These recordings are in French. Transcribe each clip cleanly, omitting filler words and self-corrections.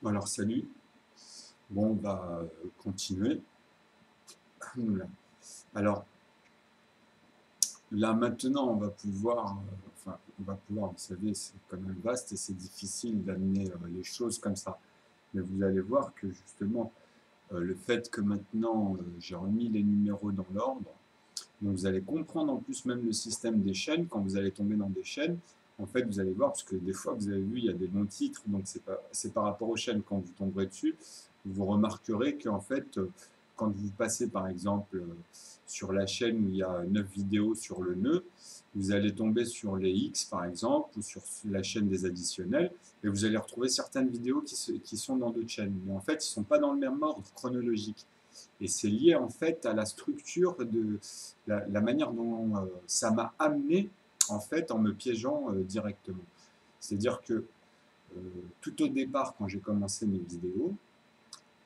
Alors salut, bon on va continuer. Alors là maintenant on va pouvoir, vous savez, c'est quand même vaste et c'est difficile d'amener les choses comme ça. Mais vous allez voir que justement le fait que maintenant j'ai remis les numéros dans l'ordre, donc vous allez comprendre en plus même le système des chaînes, quand vous allez tomber dans des chaînes, en fait vous allez voir, parce que des fois vous avez vu il y a des longs titres, donc c'est par rapport aux chaînes, quand vous tomberez dessus, vous remarquerez qu'en fait quand vous passez par exemple sur la chaîne où il y a 9 vidéos sur le nœud, vous allez tomber sur les X par exemple, ou sur la chaîne des additionnels, et vous allez retrouver certaines vidéos qui sont dans d'autres chaînes, mais en fait ils ne sont pas dans le même ordre chronologique. Et c'est lié en fait à la structure de la manière dont ça m'a amené en fait en me piégeant directement. C'est-à-dire que tout au départ, quand j'ai commencé mes vidéos,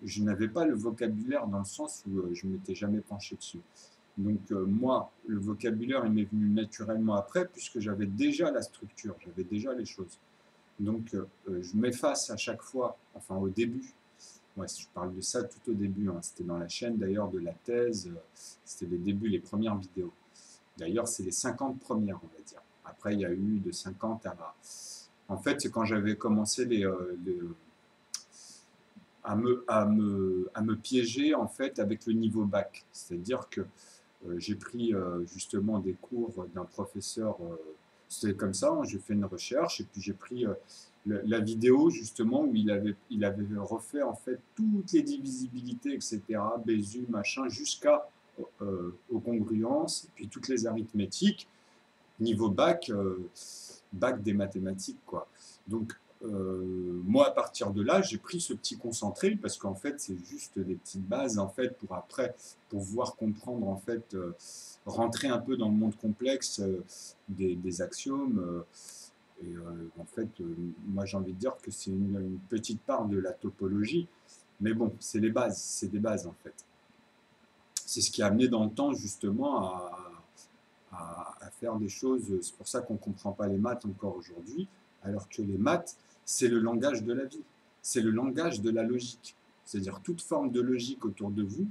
je n'avais pas le vocabulaire dans le sens où je ne m'étais jamais penché dessus. Donc moi, le vocabulaire il m'est venu naturellement après puisque j'avais déjà la structure, j'avais déjà les choses. Donc je m'efface à chaque fois, enfin au début. Ouais, je parle de ça tout au début, hein. C'était dans la chaîne d'ailleurs de la thèse, c'était les débuts, les premières vidéos. D'ailleurs, c'est les 50 premières, on va dire. Après, il y a eu de 50 à... En fait, c'est quand j'avais commencé à me piéger en fait avec le niveau bac. C'est-à-dire que j'ai pris justement des cours d'un professeur, c'était comme ça, hein, j'ai fait une recherche et puis j'ai pris la vidéo justement où il avait refait en fait toutes les divisibilités, etc., Bézu, machin, jusqu'à aux congruences, puis toutes les arithmétiques, niveau bac, bac des mathématiques, quoi. Donc, moi, à partir de là, j'ai pris ce petit concentré parce qu'en fait, c'est juste des petites bases en fait pour après pouvoir comprendre en fait, rentrer un peu dans le monde complexe des axiomes. Et en fait, moi, j'ai envie de dire que c'est une petite part de la topologie, mais bon, c'est les bases, c'est des bases en fait. C'est ce qui a amené dans le temps justement à faire des choses. C'est pour ça qu'on ne comprend pas les maths encore aujourd'hui, alors que les maths, c'est le langage de la vie, c'est le langage de la logique. C'est-à-dire toute forme de logique autour de vous.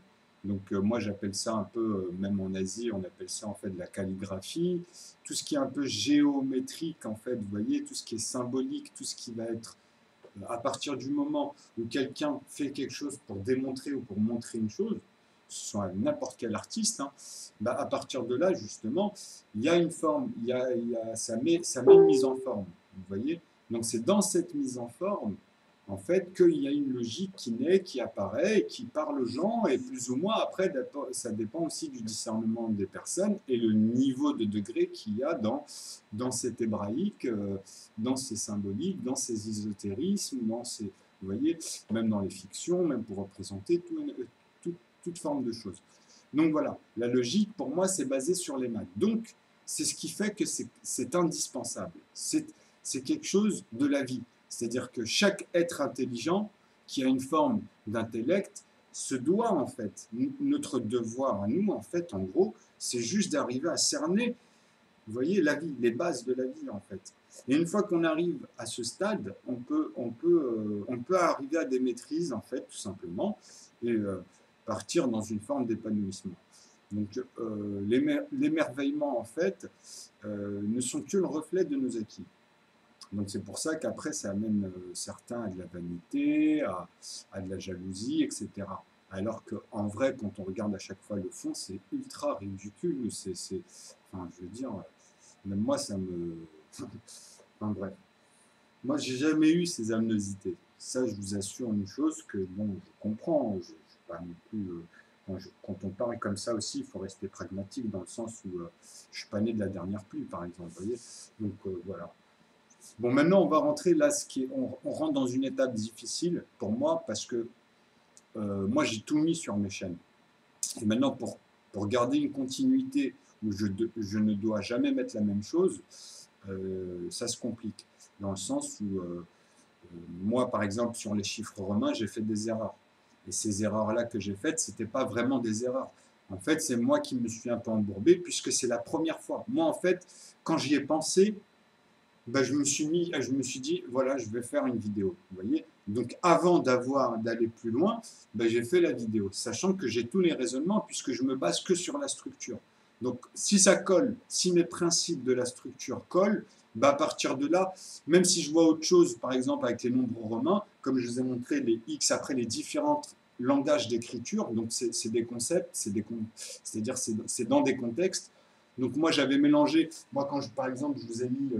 Donc moi j'appelle ça un peu, même en Asie, on appelle ça en fait de la calligraphie, tout ce qui est un peu géométrique en fait, vous voyez, tout ce qui est symbolique, tout ce qui va être à partir du moment où quelqu'un fait quelque chose pour démontrer ou pour montrer une chose, ce soit n'importe quel artiste, hein, bah à partir de là, justement, il y a une forme, ça met une mise en forme, vous voyez. Donc c'est dans cette mise en forme, en fait, qu'il y a une logique qui naît, qui apparaît, et qui parle aux gens, et plus ou moins, après, ça dépend aussi du discernement des personnes et le niveau de degré qu'il y a dans cet hébraïque, dans ces symboliques, dans ces ésotérismes, vous voyez, même dans les fictions, même pour représenter toute forme de choses. Donc voilà, la logique, pour moi, c'est basé sur les maths. Donc, c'est ce qui fait que c'est indispensable. C'est quelque chose de la vie. C'est-à-dire que chaque être intelligent qui a une forme d'intellect se doit, en fait, notre devoir à nous, en fait, en gros, c'est juste d'arriver à cerner, vous voyez, la vie, les bases de la vie, en fait. Et une fois qu'on arrive à ce stade, on peut arriver à des maîtrises, en fait, tout simplement, et partir dans une forme d'épanouissement. Donc, l'émerveillement, en fait, ne sont que le reflet de nos acquis. Donc, c'est pour ça qu'après, ça amène certains à de la vanité, à de la jalousie, etc. Alors qu'en vrai, quand on regarde à chaque fois le fond, c'est ultra ridicule. Enfin, je veux dire, même moi, ça me... enfin, bref. Moi, j'ai jamais eu ces amnesités. Ça, je vous assure une chose que, bon, je comprends. Je suis pas non plus... quand on parle comme ça aussi, il faut rester pragmatique dans le sens où je suis pas né de la dernière pluie, par exemple. Vous voyez. Donc, voilà. Bon, maintenant, on va rentrer là, on rentre dans une étape difficile pour moi parce que moi, j'ai tout mis sur mes chaînes. Et maintenant, pour garder une continuité où je ne dois jamais mettre la même chose, ça se complique. Dans le sens où, moi, par exemple, sur les chiffres romains, j'ai fait des erreurs. Et ces erreurs-là que j'ai faites, ce n'étaient pas vraiment des erreurs. En fait, c'est moi qui me suis un peu embourbé puisque c'est la première fois. Moi, en fait, quand j'y ai pensé, ben, je me suis dit, voilà, je vais faire une vidéo. Vous voyez? Donc, avant d'aller plus loin, ben, j'ai fait la vidéo, sachant que j'ai tous les raisonnements, puisque je me base que sur la structure. Donc, si ça colle, si mes principes de la structure collent, ben, à partir de là, même si je vois autre chose, par exemple avec les nombres romains, comme je vous ai montré les X après les différents langages d'écriture, donc c'est des concepts, c'est-à-dire c'est dans des contextes. Donc moi j'avais mélangé, moi quand par exemple je vous ai mis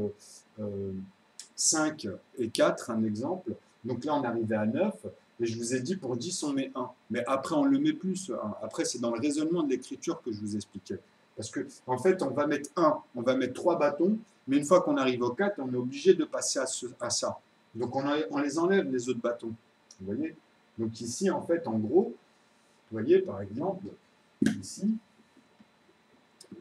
5 et 4, un exemple. Donc là, on arrivait à 9. Et je vous ai dit, pour 10, on met 1. Mais après, on le met plus. Après, c'est dans le raisonnement de l'écriture que je vous expliquais. Parce que, en fait, on va mettre 1, on va mettre 3 bâtons. Mais une fois qu'on arrive au 4, on est obligé de passer à ça. Donc, on les enlève, les autres bâtons. Vous voyez? Donc ici, en fait, en gros, vous voyez, par exemple, ici,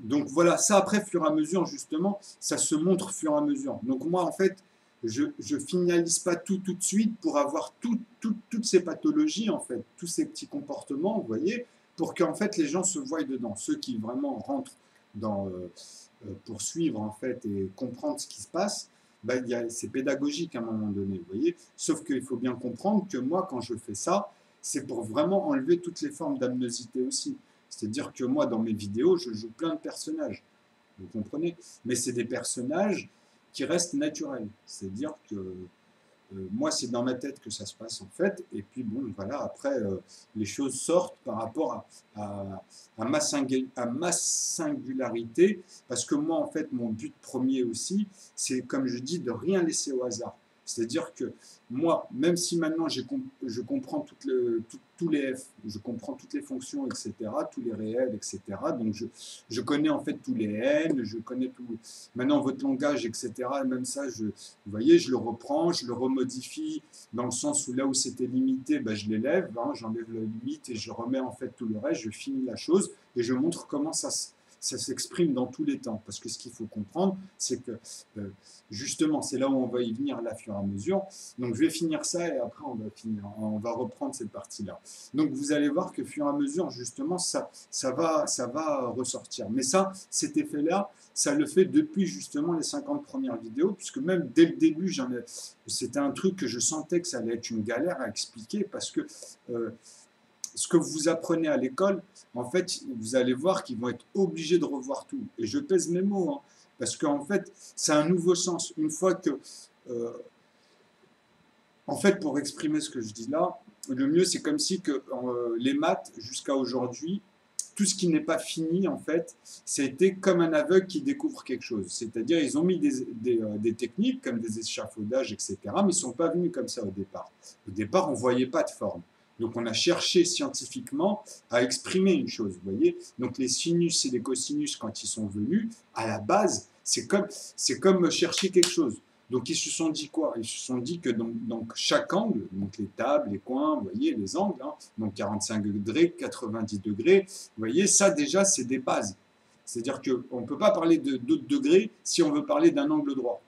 donc voilà, ça après, fur et à mesure, justement, ça se montre fur et à mesure. Donc moi, en fait, je ne finalise pas tout de suite pour avoir toutes ces pathologies, en fait, tous ces petits comportements, vous voyez, pour qu'en fait les gens se voient dedans. Ceux qui vraiment rentrent dans, pour suivre, en fait, et comprendre ce qui se passe, ben, c'est pédagogique à un moment donné, vous voyez. Sauf qu'il faut bien comprendre que moi, quand je fais ça, c'est pour vraiment enlever toutes les formes d'amnosité aussi. C'est-à-dire que moi, dans mes vidéos, je joue plein de personnages. Vous comprenez? Mais c'est des personnages qui restent naturels. C'est-à-dire que moi, c'est dans ma tête que ça se passe en fait. Et puis bon, voilà, après, les choses sortent par rapport à ma singularité. Parce que moi, en fait, mon but premier aussi, c'est, comme je dis, de rien laisser au hasard. C'est-à-dire que moi, même si maintenant je comprends tous les F, je comprends toutes les fonctions, etc., tous les réels, etc., donc je connais en fait tous les N, je connais tout, maintenant votre langage, etc., même ça, vous voyez, je le reprends, je le remodifie, dans le sens où là où c'était limité, ben, je l'élève, hein, j'enlève la limite et je remets en fait tout le reste, je finis la chose et je montre comment ça s'exprime dans tous les temps. Parce que ce qu'il faut comprendre, c'est que justement, c'est là où on va y venir là, fur et à mesure. Donc je vais finir ça et après on va reprendre cette partie-là. Donc vous allez voir que fur et à mesure, justement, ça va ressortir. Mais ça, cet effet-là, ça le fait depuis justement les 50 premières vidéos, puisque même dès le début, c'était un truc que je sentais que ça allait être une galère à expliquer, parce que ce que vous apprenez à l'école, en fait, vous allez voir qu'ils vont être obligés de revoir tout. Et je pèse mes mots, hein, parce qu'en fait, c'est un nouveau sens. Une fois que, euh, en fait, pour exprimer ce que je dis là, le mieux, c'est comme si que les maths, jusqu'à aujourd'hui, tout ce qui n'est pas fini, en fait, c'était comme un aveugle qui découvre quelque chose. C'est-à-dire, ils ont mis des techniques comme des échafaudages, etc., mais ils ne sont pas venus comme ça au départ. Au départ, on ne voyait pas de forme. Donc, on a cherché scientifiquement à exprimer une chose, vous voyez. Donc, les sinus et les cosinus, quand ils sont venus, à la base, c'est comme chercher quelque chose. Donc, ils se sont dit quoi? Ils se sont dit que donc, chaque angle, donc les tables, les coins, vous voyez, les angles, hein, donc 45 degrés, 90 degrés, vous voyez, ça déjà, c'est des bases. C'est-à-dire qu'on ne peut pas parler d'autres degrés si on veut parler d'un angle droit.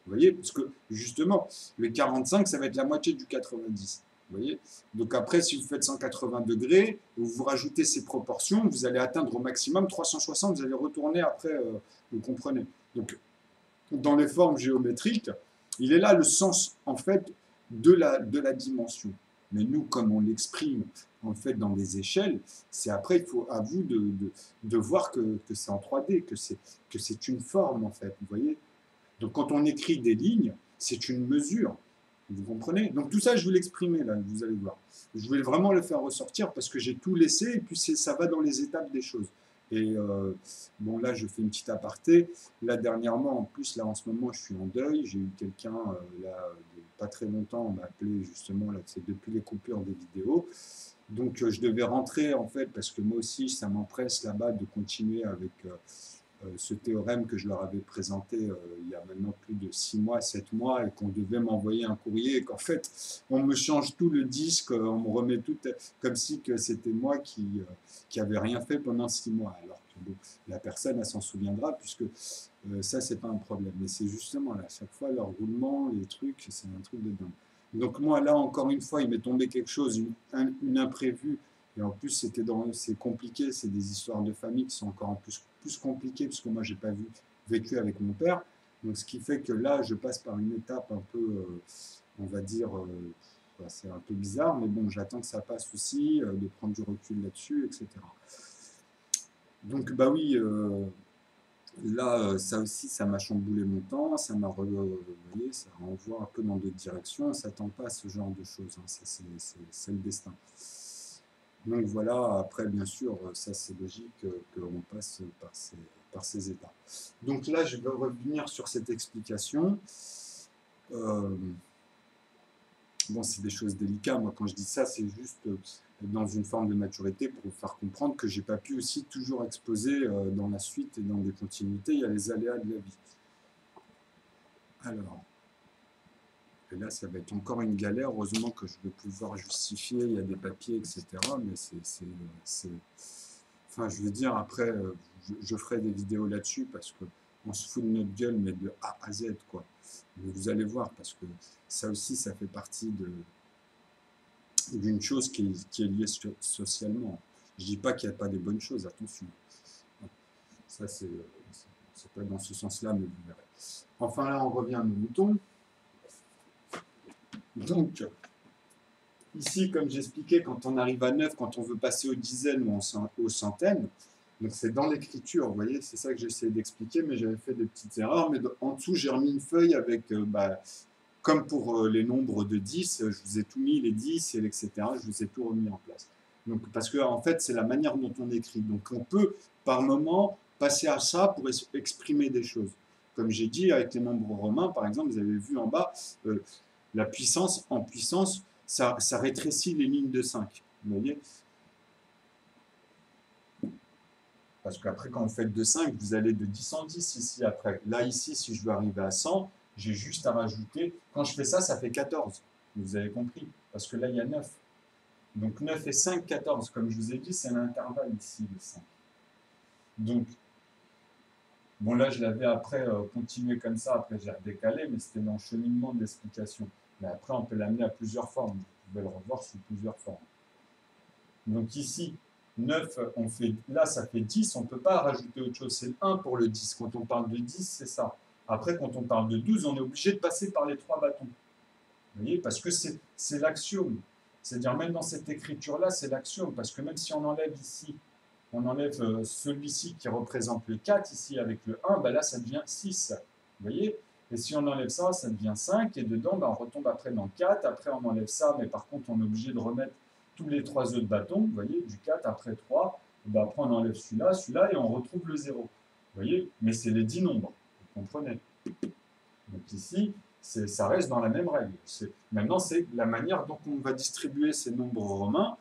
Vous voyez, parce que justement, le 45, ça va être la moitié du 90. Vous voyez? Donc après, si vous faites 180 degrés, vous rajoutez ces proportions, vous allez atteindre au maximum 360, vous allez retourner après, vous comprenez. Donc, dans les formes géométriques, il est là le sens, en fait, de la dimension. Mais nous, comme on l'exprime, en fait, dans des échelles, c'est après, il faut à vous de voir que c'est en 3D, que c'est une forme, en fait, vous voyez. Donc quand on écrit des lignes, c'est une mesure. Vous comprenez? Donc tout ça, je vais l'exprimer là, vous allez voir. Je vais vraiment le faire ressortir parce que j'ai tout laissé et puis ça va dans les étapes des choses. Et bon, là, je fais une petite aparté. Là, dernièrement, en plus, là, en ce moment, je suis en deuil. J'ai eu quelqu'un, là, pas très longtemps, on m'a appelé justement, là, c'est depuis les coupures des vidéos. Donc, je devais rentrer, en fait, parce que moi aussi, ça m'empresse là-bas de continuer avec ce théorème que je leur avais présenté il y a maintenant plus de 6 mois, 7 mois, et qu'on devait m'envoyer un courrier, et qu'en fait, on me change tout le disque, on me remet tout, comme si que c'était moi qui avait rien fait pendant 6 mois. Alors que bon, la personne, elle s'en souviendra, puisque ça, c'est pas un problème. Mais c'est justement là, à chaque fois, leur roulement, les trucs, c'est un truc de dingue. Donc moi, là, encore une fois, il m'est tombé quelque chose, une imprévue, et en plus, c'est compliqué, c'est des histoires de famille qui sont encore en plus compliquées, parce que moi, j'ai pas vécu avec mon père. Donc ce qui fait que là, je passe par une étape un peu, on va dire, c'est un peu bizarre, mais bon, j'attends que ça passe aussi, de prendre du recul là-dessus, etc. Donc bah oui, là, ça aussi, ça m'a chamboulé mon temps, ça m'a, vous voyez, ça renvoie un peu dans d'autres directions, on ne s'attend pas à ce genre de choses, hein, ça c'est le destin. Donc voilà, après, bien sûr, ça c'est logique qu'on passe par ces étapes. Donc là, je vais revenir sur cette explication. Euh, bon, c'est des choses délicates. Moi, quand je dis ça, c'est juste dans une forme de maturité pour vous faire comprendre que j'ai pas pu aussi toujours exposer dans la suite et dans des continuités. Il y a les aléas de la vie. Alors, et là, ça va être encore une galère. Heureusement que je vais pouvoir justifier. Il y a des papiers, etc. Mais enfin, je veux dire, après, je ferai des vidéos là-dessus parce qu'on se fout de notre gueule, mais de A à Z, quoi. Mais vous allez voir, parce que ça aussi, ça fait partie d'une chose qui est liée socialement. Je dis pas qu'il n'y a pas des bonnes choses, attention. Ça, c'est pas dans ce sens-là, mais vous verrez. Enfin, là, on revient à nos moutons. Donc, ici, comme j'expliquais, quand on arrive à 9, quand on veut passer aux dizaines ou aux centaines, donc c'est dans l'écriture, vous voyez, c'est ça que j'essaie d'expliquer, mais j'avais fait des petites erreurs. Mais en dessous, j'ai remis une feuille avec, comme pour les nombres de 10, je vous ai tout mis, les 10, et etc. Je vous ai tout remis en place. Donc, parce que en fait, c'est la manière dont on écrit. Donc, on peut, par moment, passer à ça pour exprimer des choses. Comme j'ai dit, avec les nombres romains, par exemple, vous avez vu en bas, la puissance en puissance, ça rétrécit les lignes de 5. Vous voyez? Parce qu'après, quand vous faites de 5, vous allez de 10 en 10 ici après. Là, ici, si je veux arriver à 100, j'ai juste à rajouter. Quand je fais ça, ça fait 14. Vous avez compris? Parce que là, il y a 9. Donc 9 et 5, 14. Comme je vous ai dit, c'est l'intervalle ici, le 5. Donc, bon, là, je l'avais après continué comme ça. Après, j'ai redécalé, mais c'était dans le cheminement de l'explication. Mais après, on peut l'amener à plusieurs formes. Vous pouvez le revoir sous plusieurs formes. Donc ici, 9, on fait, là, ça fait 10, on ne peut pas rajouter autre chose. C'est 1 pour le 10. Quand on parle de 10, c'est ça. Après, quand on parle de 12, on est obligé de passer par les 3 bâtons. Vous voyez, parce que c'est l'axiome. C'est-à-dire, même dans cette écriture-là, c'est l'axiome. Parce que même si on enlève ici, on enlève celui-ci qui représente le 4, ici avec le 1, ben là, ça devient 6. Vous voyez? Et si on enlève ça, ça devient 5. Et dedans, ben, on retombe après dans 4. Après, on enlève ça, mais par contre, on est obligé de remettre tous les 3 autres bâtons. Vous voyez, du 4 après 3. Ben, après, on enlève celui-là, celui-là, et on retrouve le 0. Vous voyez? Mais c'est les 10 nombres. Vous comprenez? Donc ici, ça reste dans la même règle. Maintenant, c'est la manière dont on va distribuer ces nombres romains,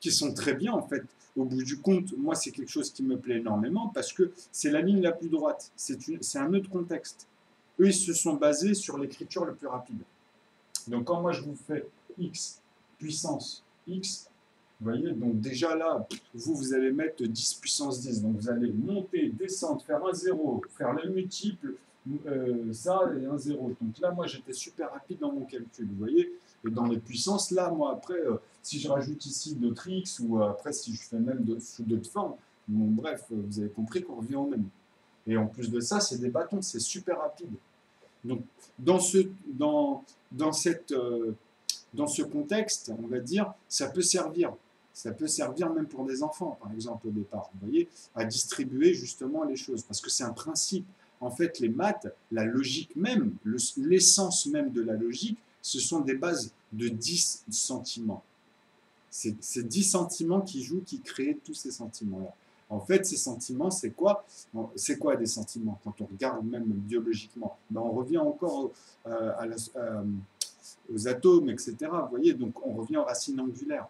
qui sont très bien, en fait. Au bout du compte, moi, c'est quelque chose qui me plaît énormément, parce que c'est la ligne la plus droite. C'est un autre contexte. Eux, ils se sont basés sur l'écriture le plus rapide. Donc, quand moi, je vous fais x puissance x, vous voyez, donc déjà là, vous allez mettre 10 puissance 10. Donc, vous allez monter, descendre, faire un 0, faire le multiple, ça et un 0. Donc là, moi, j'étais super rapide dans mon calcul, vous voyez. Et dans les puissances, là, moi, après, si je rajoute ici d'autres x, ou après, si je fais même sous d'autres formes, bon, bref, vous avez compris qu'on revient au même. Et en plus de ça, c'est des bâtons, c'est super rapide. Donc, dans ce contexte, on va dire, ça peut servir. Ça peut servir même pour des enfants, par exemple, au départ, vous voyez, à distribuer justement les choses. Parce que c'est un principe. En fait, les maths, la logique même, l'essence même de la logique, ce sont des bases de 10 sentiments. C'est 10 sentiments qui jouent, qui créent tous ces sentiments-là. En fait, ces sentiments, c'est quoi? C'est quoi des sentiments? Quand on regarde même biologiquement, ben, on revient encore aux atomes, etc. Vous voyez, donc on revient aux racines angulaires.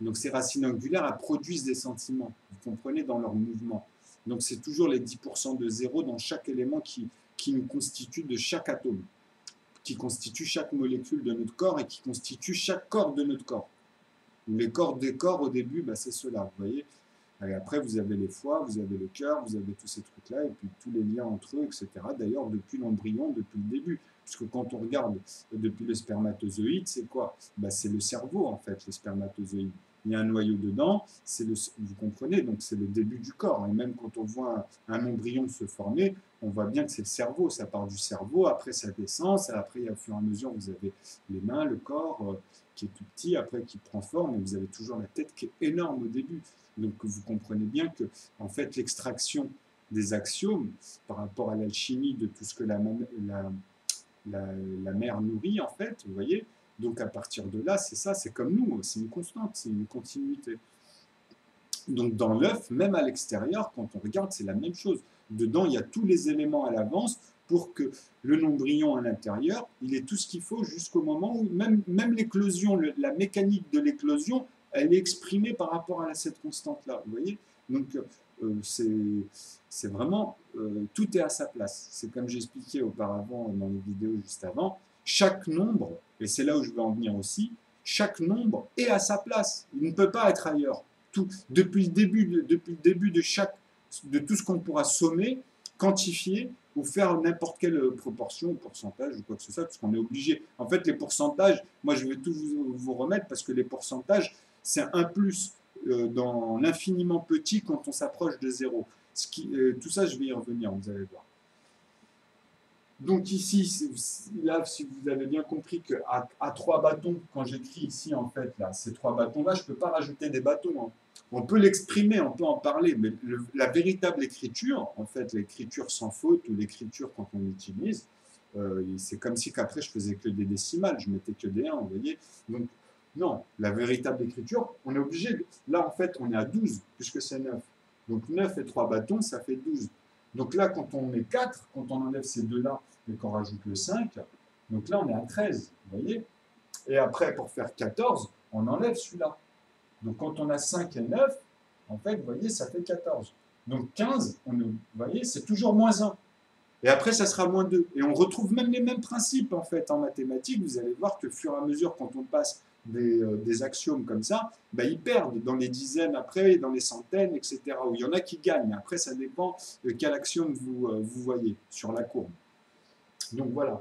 Donc ces racines angulaires, elles produisent des sentiments, vous comprenez, dans leur mouvement. Donc c'est toujours les 10% de zéro dans chaque élément qui nous constitue de chaque atome, qui constitue chaque molécule de notre corps et qui constitue chaque corps de notre corps. Les corps des corps, au début, ben, c'est cela, vous voyez. Et après, vous avez les foies, vous avez le cœur, vous avez tous ces trucs-là, et puis tous les liens entre eux, etc. D'ailleurs, depuis l'embryon, depuis le début. Parce que quand on regarde depuis le spermatozoïde, c'est quoi? Ben, c'est le cerveau, en fait, le spermatozoïde. il y a un noyau dedans, vous comprenez, donc c'est le début du corps. Et même quand on voit un embryon se former, on voit bien que c'est le cerveau, ça part du cerveau, après ça descend, après au fur et à mesure vous avez les mains, le corps qui est tout petit, après qui prend forme, et vous avez toujours la tête qui est énorme au début. Donc vous comprenez bien que en fait l'extraction des axiomes par rapport à l'alchimie de tout ce que la mère nourrit en fait, vous voyez. Donc à partir de là, c'est ça, c'est comme nous, c'est une constante, c'est une continuité. Donc dans l'œuf, même à l'extérieur, quand on regarde, c'est la même chose. Dedans, il y a tous les éléments à l'avance pour que le nombrillon à l'intérieur, il ait tout ce qu'il faut jusqu'au moment où même l'éclosion, la mécanique de l'éclosion, elle est exprimée par rapport à cette constante-là. Vous voyez. Donc c'est vraiment, tout est à sa place. C'est comme j'expliquais auparavant dans les vidéos juste avant, chaque nombre, et c'est là où je veux en venir aussi, chaque nombre est à sa place. Il ne peut pas être ailleurs. Depuis le début de tout ce qu'on pourra sommer, quantifier ou faire n'importe quelle proportion, pourcentage ou quoi que ce soit, parce qu'on est obligé. En fait, les pourcentages, moi je vais tout vous remettre parce que les pourcentages, c'est un plus dans l'infiniment petit quand on s'approche de zéro. Tout ça, je vais y revenir, vous allez voir. Donc ici, là, si vous avez bien compris qu'à 3 bâtons, quand j'écris ici, en fait, là, ces 3 bâtons-là, je ne peux pas rajouter des bâtons. Hein. On peut l'exprimer, on peut en parler, mais la véritable écriture, en fait, l'écriture sans faute ou l'écriture quand on l'utilise, c'est comme si qu'après je faisais que des décimales, je mettais que des 1, vous voyez. Donc, non, la véritable écriture, on est obligé. Là, en fait, on est à 12, puisque c'est 9. Donc 9 et 3 bâtons, ça fait 12. Donc là, quand on met 4, quand on enlève ces deux-là et qu'on rajoute le 5, donc là, on est à 13, vous voyez. Et après, pour faire 14, on enlève celui-là. Donc quand on a 5 et 9, en fait, vous voyez, ça fait 14. Donc 15, vous voyez, c'est toujours moins 1. Et après, ça sera moins 2. Et on retrouve même les mêmes principes, en fait, en mathématiques. Vous allez voir que, au fur et à mesure, quand on passe des axiomes comme ça, ben, ils perdent dans les dizaines après, dans les centaines, etc. Où il y en a qui gagnent. Après, ça dépend de quel axiome vous voyez sur la courbe. Donc voilà.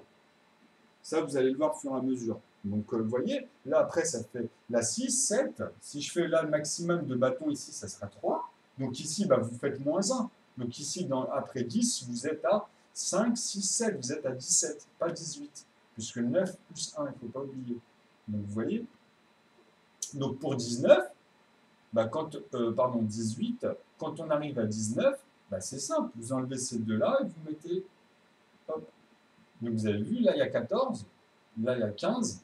Ça, vous allez le voir au fur et à mesure. Donc, vous voyez, là, après, ça fait la 6, 7. Si je fais là le maximum de bâtons ici, ça sera 3. Donc ici, bah, vous faites moins 1. Donc ici, après 10, vous êtes à 5, 6, 7. Vous êtes à 17, pas 18. Puisque 9 plus 1, il ne faut pas oublier. Donc, vous voyez. Donc, pour 19, bah, 18, quand on arrive à 19, bah, c'est simple. Vous enlevez ces deux-là et vous mettez, hop. Donc, vous avez vu, là, il y a 14. Là, il y a 15.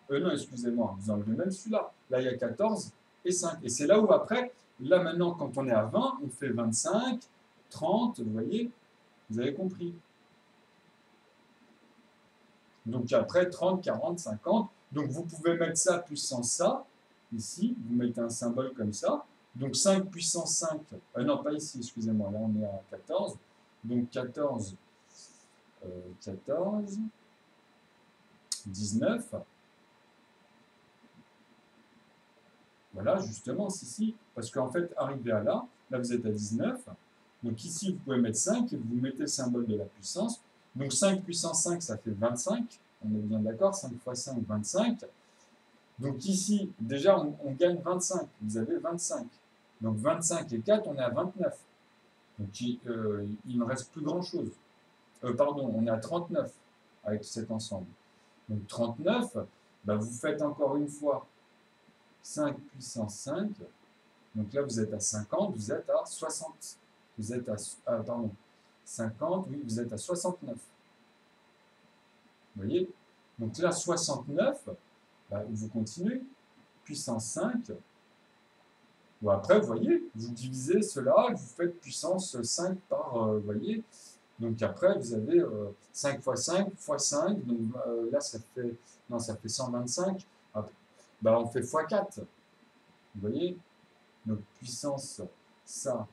Non, excusez-moi, vous enlevez même celui-là. Là, il y a 14 et 5. Et c'est là où après, là maintenant, quand on est à 20, on fait 25, 30, vous voyez, vous avez compris. Donc après, 30, 40, 50. Donc vous pouvez mettre ça puissance ça, ici, vous mettez un symbole comme ça. Donc 5 puissance 5, non pas ici, excusez-moi, là on est à 14. Donc 14, 19. Voilà, justement, ici, parce qu'en fait, arrivé à là vous êtes à 19. Donc ici, vous pouvez mettre 5 et vous mettez le symbole de la puissance. Donc 5 puissance 5, ça fait 25. On est bien d'accord, 5 fois 5, 25. Donc ici, déjà, on gagne 25. Vous avez 25. Donc 25 et 4, on est à 29. Donc il ne reste plus grand-chose. Pardon, on est à 39 avec cet ensemble. Donc 39, bah, vous faites encore une fois 5 puissance 5, donc là vous êtes à 50, vous êtes à 60, vous êtes à, 50, oui, vous êtes à 69. Vous voyez. Donc là 69, bah, vous continuez, puissance 5, bon, après vous voyez, vous divisez cela, vous faites puissance 5 par, vous voyez, donc après vous avez 5 fois 5 fois 5, donc là ça fait 125, bah, on fait fois 4. Vous voyez, donc puissance ça,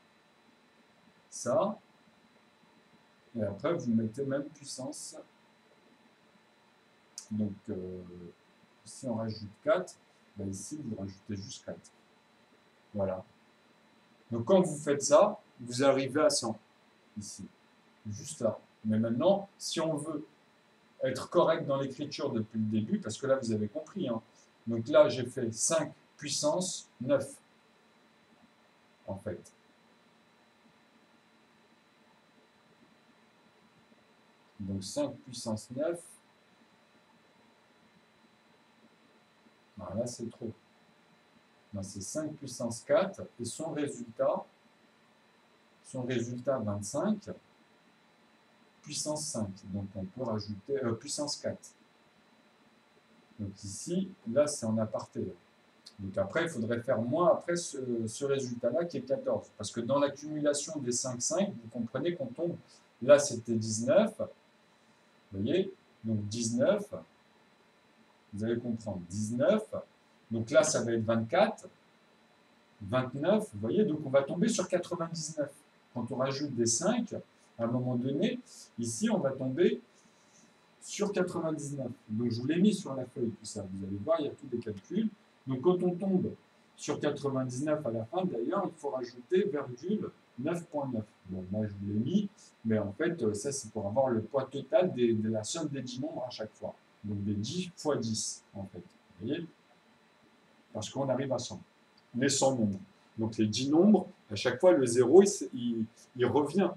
et après vous mettez même puissance. Donc si on rajoute 4, ben ici vous rajoutez juste 4. Voilà. Donc quand vous faites ça, vous arrivez à 100, ici, juste là. Mais maintenant, si on veut être correct dans l'écriture depuis le début, parce que là vous avez compris, hein, donc là j'ai fait 5 puissance 9, en fait. Donc 5 puissance 9, là c'est trop. C'est 5 puissance 4, et son résultat 25, puissance 5. Donc on peut rajouter puissance 4. Donc ici, là c'est en aparté. Donc après, il faudrait faire moins après ce résultat-là qui est 14. Parce que dans l'accumulation des 5, 5, vous comprenez qu'on tombe, là c'était 19, vous voyez, donc 19, vous allez comprendre, 19, donc là ça va être 24, 29, vous voyez, donc on va tomber sur 99. Quand on rajoute des 5, à un moment donné, ici on va tomber sur 99. Donc je vous l'ai mis sur la feuille tout ça, vous allez voir, il y a tous les calculs. Donc quand on tombe sur 99 à la fin, d'ailleurs, il faut rajouter virgule 9.9. Bon, moi je vous l'ai mis, mais en fait, ça c'est pour avoir le poids total de la somme des 10 nombres à chaque fois. Donc des 10 fois 10, en fait. Vous voyez? Parce qu'on arrive à 100. Les 100 nombres. Donc les 10 nombres, à chaque fois, le 0, il revient.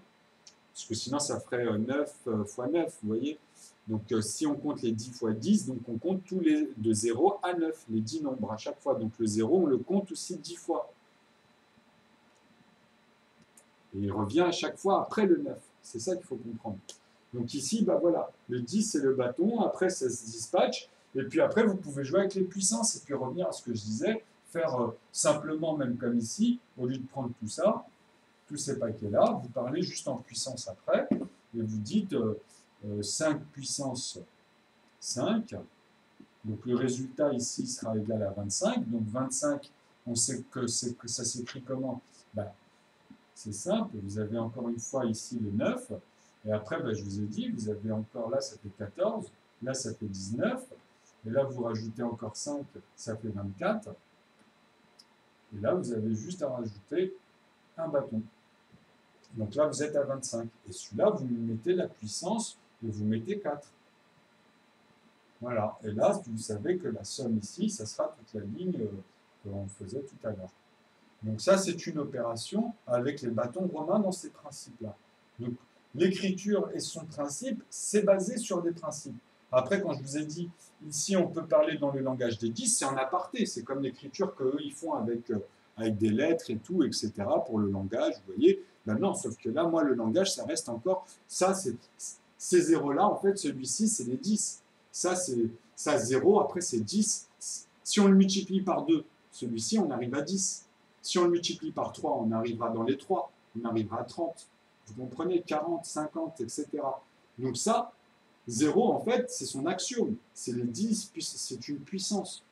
Parce que sinon, ça ferait 9 fois 9, vous voyez? Donc si on compte les 10 fois 10, donc on compte tous les de 0 à 9, les 10 nombres à chaque fois. Donc le 0, on le compte aussi 10 fois. Et il revient à chaque fois après le 9. C'est ça qu'il faut comprendre. Donc ici, bah voilà, le 10 c'est le bâton, après ça se dispatche, et puis après vous pouvez jouer avec les puissances, et puis revenir à ce que je disais, faire simplement, même comme ici, au lieu de prendre tout ça, tous ces paquets-là, vous parlez juste en puissance après, et vous dites 5 puissance 5, donc le résultat ici sera égal à 25, donc 25, on sait que ça s'écrit comment? Ben, c'est simple, vous avez encore une fois ici le 9, et après, ben, je vous ai dit, vous avez encore là, ça fait 14, là, ça fait 19, et là, vous rajoutez encore 5, ça fait 24, et là, vous avez juste à rajouter un bâton. Donc là, vous êtes à 25, et celui-là, vous mettez la puissance, et vous mettez 4. Voilà, et là, vous savez que la somme ici, ça sera toute la ligne qu'on faisait tout à l'heure. Donc ça, c'est une opération avec les bâtons romains dans ces principes-là. Donc l'écriture et son principe, c'est basé sur des principes. Après, quand je vous ai dit, ici, on peut parler dans le langage des 10, c'est en aparté. C'est comme l'écriture qu'eux, ils font avec des lettres et tout, etc., pour le langage, vous voyez. Ben non, sauf que là, moi, le langage, ça reste encore... Ça, ces zéros-là, en fait, celui-ci, c'est les 10. Ça, 0, après, c'est 10. Si on le multiplie par 2, celui-ci, on arrive à 10. Si on le multiplie par 3, on arrivera dans les 3, on arrivera à 30. Vous comprenez, 40, 50, etc. Donc ça, 0, en fait, c'est son axiome. C'est les 10, c'est une puissance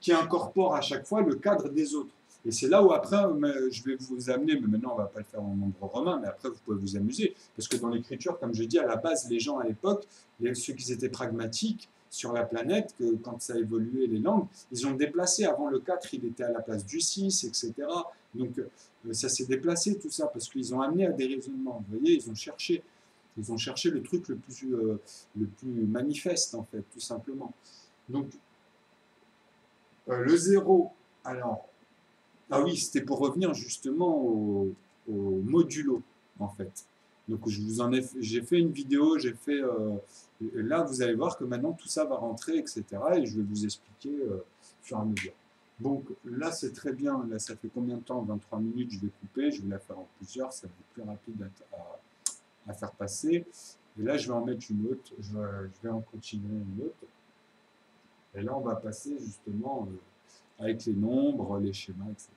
qui incorpore à chaque fois le cadre des autres. Et c'est là où après, je vais vous amener, mais maintenant on ne va pas le faire en nombre romain, mais après vous pouvez vous amuser. Parce que dans l'écriture, comme je dis, à la base, les gens à l'époque, ceux qui étaient pragmatiques sur la planète, que quand ça a évolué les langues, ils ont déplacé. Avant le 4, il était à la place du 6, etc. Donc ça s'est déplacé tout ça, parce qu'ils ont amené à des raisonnements. Vous voyez, ils ont cherché le truc le plus manifeste, en fait, tout simplement. Donc, le 0, alors, ah oui, c'était pour revenir justement au modulo, en fait. Donc, j'ai fait une vidéo, là, vous allez voir que maintenant, tout ça va rentrer, etc. Et je vais vous expliquer au fur et à mesure. Donc, là, c'est très bien. Là, ça fait combien de temps? 23 minutes, je vais couper. Je vais la faire en plusieurs, ça va être plus rapide à faire passer. Et là, je vais en mettre une autre. Je vais en continuer une autre. Et là, on va passer justement avec les nombres, les schémas, etc.